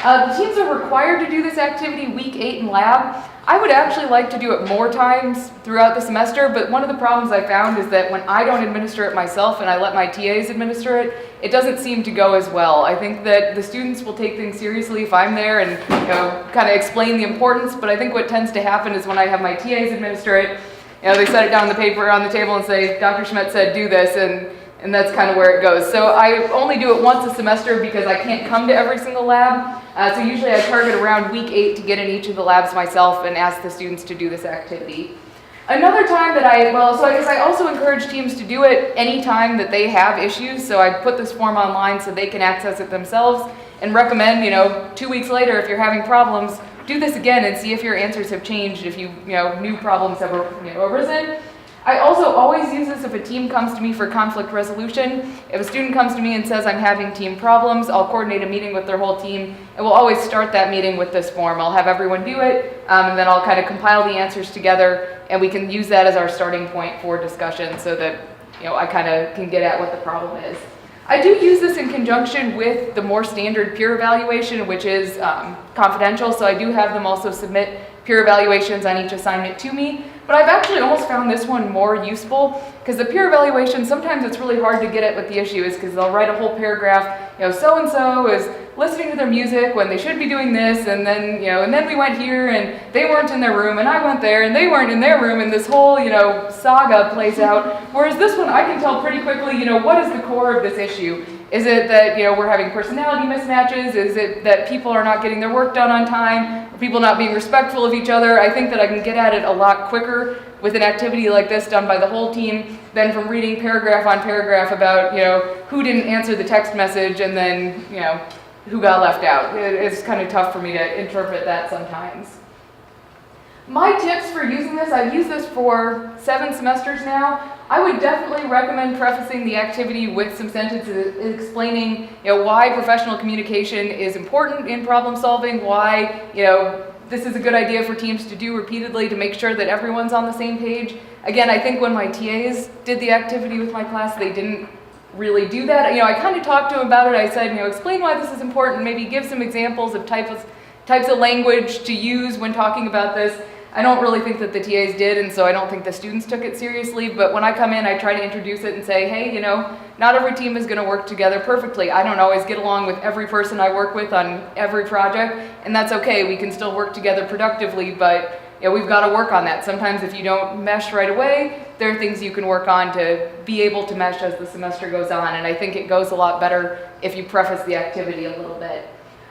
Speaker 10: The teams are required to do this activity week 8 in lab. I would actually like to do it more times throughout the semester, but one of the problems I found is that when I don't administer it myself and I let my TAs administer it, it doesn't seem to go as well. I think that the students will take things seriously if I'm there and kind of explain the importance, but I think what tends to happen is when I have my TAs administer it, they set it down on the paper on the table and say, Dr. Schmidt said do this, and that's kind of where it goes. So I only do it once a semester because I can't come to every single lab. So usually I target around week 8 to get in each of the labs myself and ask the students to do this activity. Another time that I guess I also encourage teams to do it any time that they have issues. So I put this form online so they can access it themselves and recommend, 2 weeks later, if you're having problems, do this again and see if your answers have changed, if new problems have arisen. I also always use this if a team comes to me for conflict resolution. If a student comes to me and says I'm having team problems, I'll coordinate a meeting with their whole team, and we'll always start that meeting with this form. I'll have everyone do it, and then I'll kind of compile the answers together, and we can use that as our starting point for discussion so that I kind of can get at what the problem is. I do use this in conjunction with the more standard peer evaluation, which is confidential, so I do have them also submit peer evaluations on each assignment to me. But I've actually almost found this one more useful because the peer evaluation, sometimes it's really hard to get at what the issue is because they'll write a whole paragraph, so-and-so is listening to their music when they should be doing this, and then, and then we went here and they weren't in their room and I went there and they weren't in their room, and this whole, saga plays out. Whereas this one, I can tell pretty quickly, what is the core of this issue? Is it that, we're having personality mismatches? Is it that people are not getting their work done on time? Are people not being respectful of each other? I think that I can get at it a lot quicker with an activity like this done by the whole team than from reading paragraph on paragraph about, who didn't answer the text message and then, who got left out. It's kind of tough for me to interpret that sometimes. My tips for using this, I've used this for 7 semesters now. I would definitely recommend prefacing the activity with some sentences explaining, why professional communication is important in problem solving, why, this is a good idea for teams to do repeatedly to make sure that everyone's on the same page. Again, I think when my TAs did the activity with my class, they didn't really do that. I kind of talked to them about it. I said, explain why this is important, maybe give some examples of types of language to use when talking about this. I don't really think that the TAs did, and so I don't think the students took it seriously, but when I come in, I try to introduce it and say, hey, not every team is going to work together perfectly. I don't always get along with every person I work with on every project, and that's okay. We can still work together productively, but we've got to work on that. Sometimes if you don't mesh right away, there are things you can work on to be able to mesh as the semester goes on, and I think it goes a lot better if you preface the activity a little bit.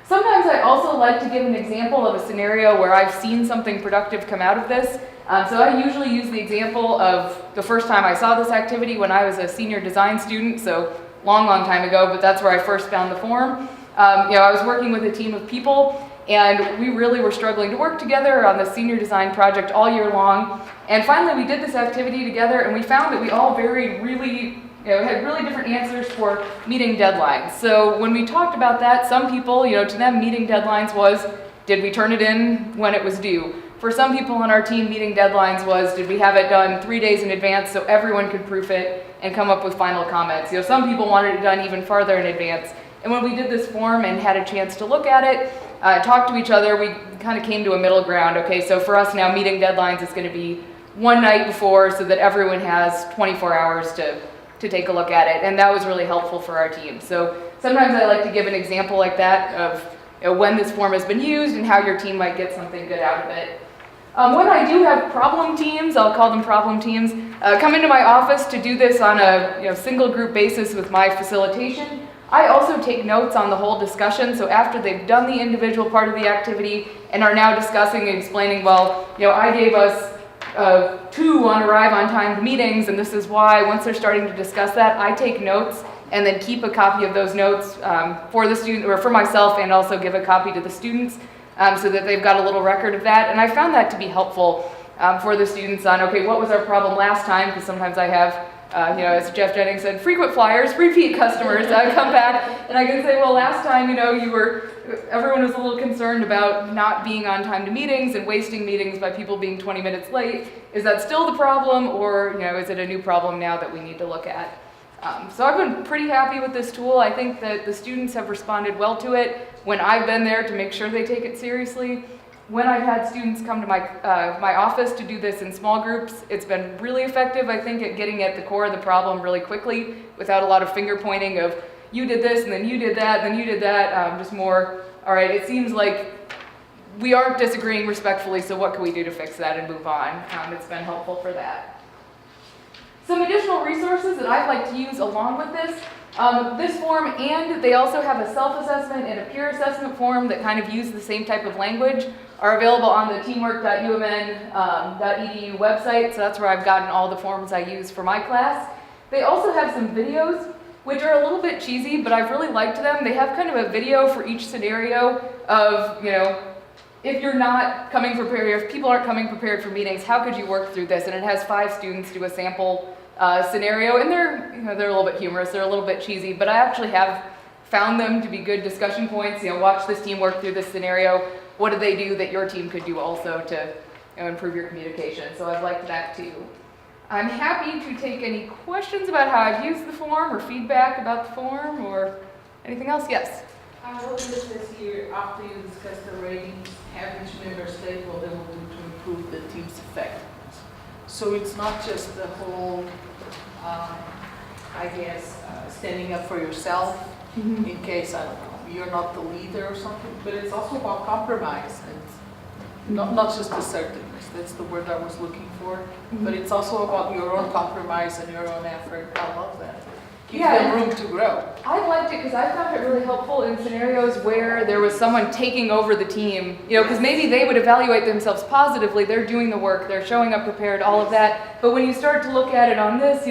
Speaker 10: Sometimes I also like to give an example of a scenario where I've seen something productive come out of this. So I usually use the example of the first time I saw this activity when I was a senior design student, so long time ago, but that's where I first found the form. I was working with a team of people, and we really were struggling to work together on the senior design project all year long. And finally we did this activity together, and we found that we all varied really had really different answers for meeting deadlines. So when we talked about that, some people, to them meeting deadlines was, did we turn it in when it was due? For some people on our team, meeting deadlines was, did we have it done 3 days in advance so everyone could proof it and come up with final comments? Some people wanted it done even farther in advance. And when we did this form and had a chance to look at it, talk to each other, we kind of came to a middle ground. Okay, so for us now, meeting deadlines is going to be one night before so that everyone has 24 hours to take a look at it. And that was really helpful for our team. So sometimes I like to give an example like that of when this form has been used and how your team might get something good out of it. When I do have problem teams, I'll call them problem teams, come into my office to do this on a single group basis with my facilitation. I also take notes on the whole discussion, so after they've done the individual part of the activity and are now discussing and explaining, well, I gave us 2 on arrive on time meetings, and this is why. Once they're starting to discuss that, I take notes and then keep a copy of those notes for the student or for myself, and also give a copy to the students so that they've got a little record of that. And I found that to be helpful for the students on, okay, what was our problem last time? Because sometimes I have as Jeff Jennings said, frequent flyers, repeat customers. I come back and I can say, well, last time, everyone was a little concerned about not being on time to meetings and wasting meetings by people being 20 minutes late. Is that still the problem, or, is it a new problem now that we need to look at? So I've been pretty happy with this tool. I think that the students have responded well to it when I've been there to make sure they take it seriously. When I've had students come to my office to do this in small groups, it's been really effective, I think, at getting at the core of the problem really quickly without a lot of finger pointing of, you did this, and then you did that, and then you did that. Just more, all right, it seems like we aren't disagreeing respectfully, so what can we do to fix that and move on? It's been helpful for that. Some additional resources that I'd like to use along with this form, and they also have a self-assessment and a peer assessment form that kind of use the same type of language, are available on the teamwork.umn.edu website, so that's where I've gotten all the forms I use for my class. They also have some videos, which are a little bit cheesy, but I've really liked them. They have kind of a video for each scenario of, if you're not coming prepared, if people aren't coming prepared for meetings, how could you work through this? And it has 5 students do a sample scenario, and they're a little bit humorous, they're a little bit cheesy, but I actually have found them to be good discussion points. Watch this team work through this scenario. What do they do that your team could do also to improve your communication? So I've liked that too. I'm happy to take any questions about how I've used the form or feedback about the form or anything else. Yes?
Speaker 4: I hope that this year, after you discuss the ratings, have each member state what they will do to improve the team's effectiveness. So it's not just the whole, standing up for yourself in case, you're not the leader or something, but it's also about compromise and not just assertiveness. That's the word I was looking for, but it's also about your own compromise and your own effort. I love that. Give them room to grow.
Speaker 10: I liked it because I found it really helpful in scenarios where there was someone taking over the team, because maybe they would evaluate themselves positively, they're doing the work, they're showing up prepared, all of that, but when you start to look at it on this,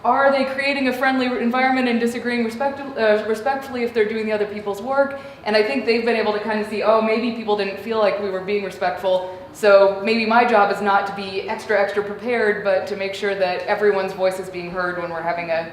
Speaker 10: are they creating a friendly environment and disagreeing respectfully if they're doing the other people's work? And I think they've been able to kind of see, oh, maybe people didn't feel like we were being respectful, so maybe my job is not to be extra prepared, but to make sure that everyone's voice is being heard when we're having a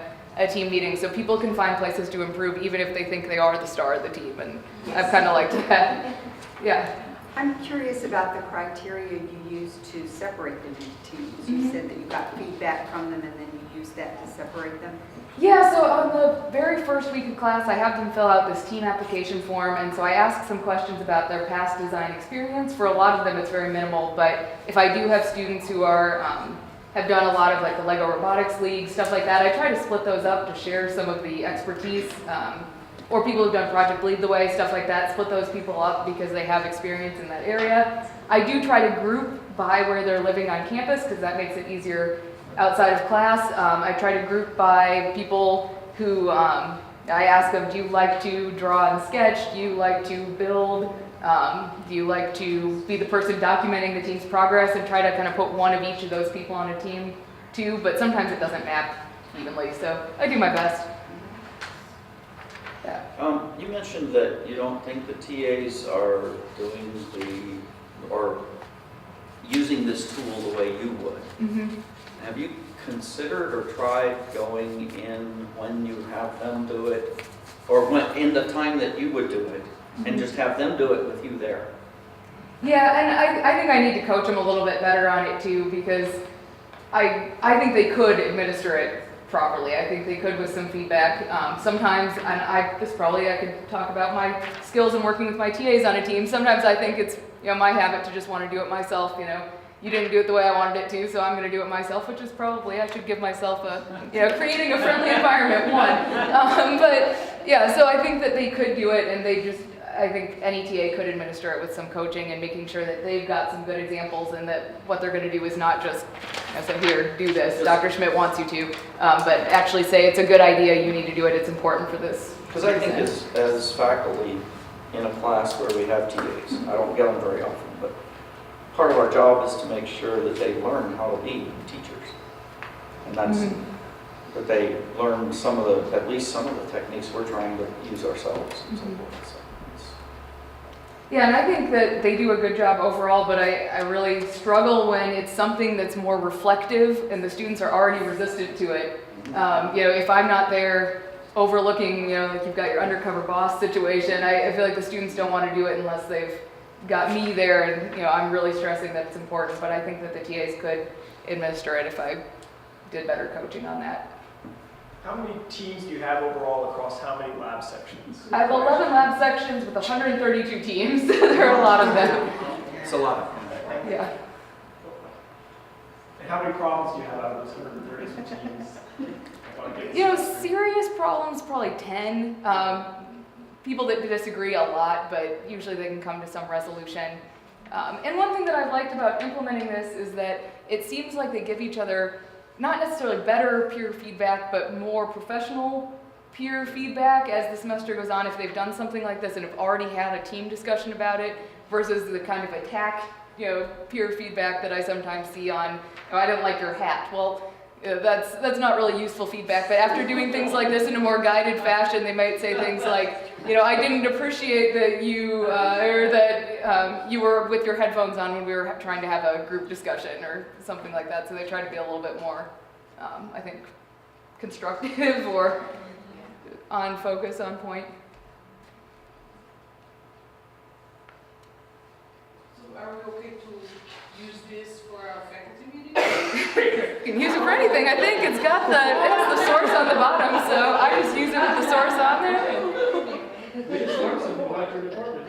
Speaker 10: team meeting, so people can find places to improve even if they think they are the star of the team, and I've kind of liked that. Yeah.
Speaker 11: I'm curious about the criteria you used to separate them into teams. You said that you got feedback from them and then you used that to separate them.
Speaker 10: Yeah, so on the very first week of class, I have them fill out this team application form, and so I ask some questions about their past design experience. For a lot of them, it's very minimal, but if I do have students who are have done a lot of like the Lego Robotics League, stuff like that, I try to split those up to share some of the expertise, or people who've done Project Lead the Way, stuff like that, split those people up because they have experience in that area. I do try to group by where they're living on campus because that makes it easier outside of class. I try to group by people who, I ask them, do you like to draw and sketch? Do you like to build? Do you like to be the person documenting the team's progress, and try to kind of put one of each of those people on a team too, but sometimes it doesn't map evenly, so I do my best. Yeah.
Speaker 8: You mentioned that you don't think the TAs are using this tool the way you would. Have you considered or tried going in when you have them do it, or when, in the time that you would do it, and just have them do it with you there?
Speaker 10: Yeah, and I think I need to coach them a little bit better on it too, because I think they could administer it properly. I think they could with some feedback. Sometimes, and I could talk about my skills in working with my TAs on a team. Sometimes I think it's, my habit to just want to do it myself. You didn't do it the way I wanted it to, so I'm going to do it myself, which is probably, I should give myself creating a friendly environment one. But yeah, so I think that they could do it, and I think any TA could administer it with some coaching and making sure that they've got some good examples, and that what they're going to do is not just, say, here, do this, Dr. Schmidt wants you to, but actually say it's a good idea, you need to do it, it's important for this.
Speaker 8: Because I think as faculty in a class where we have TAs, I don't get them very often, but part of our job is to make sure that they learn how to be teachers. And that's, that they learn at least some of the techniques we're trying to use ourselves and so forth. So
Speaker 10: yeah, and I think that they do a good job overall, but I really struggle when it's something that's more reflective and the students are already resistant to it. If I'm not there overlooking, like you've got your undercover boss situation, I feel like the students don't want to do it unless they've got me there, and I'm really stressing that it's important, but I think that the TAs could administer it if I did better coaching on that.
Speaker 12: How many teams do you have overall across how many lab sections?
Speaker 10: I have 11 lab sections with 132 teams. There are a lot of them.
Speaker 8: it's a lot.
Speaker 10: Yeah.
Speaker 12: And how many problems do you have out of those 132 teams?
Speaker 10: Serious problems, probably 10. People that disagree a lot, but usually they can come to some resolution. And one thing that I've liked about implementing this is that it seems like they give each other not necessarily better peer feedback, but more professional peer feedback as the semester goes on if they've done something like this and have already had a team discussion about it, versus the kind of attack, peer feedback that I sometimes see on, I don't like your hat. Well, that's not really useful feedback, but after doing things like this in a more guided fashion, they might say things like, I didn't appreciate that you, or that you were with your headphones on when we were trying to have a group discussion or something like that. So they try to be a little bit more, I think, constructive or on focus, on point.
Speaker 4: So are we okay to use this for our faculty meeting?
Speaker 10: You can use it for anything. I think it's got the source on the bottom, so I just use it with the source on there.
Speaker 12: Make source and we'll like your department.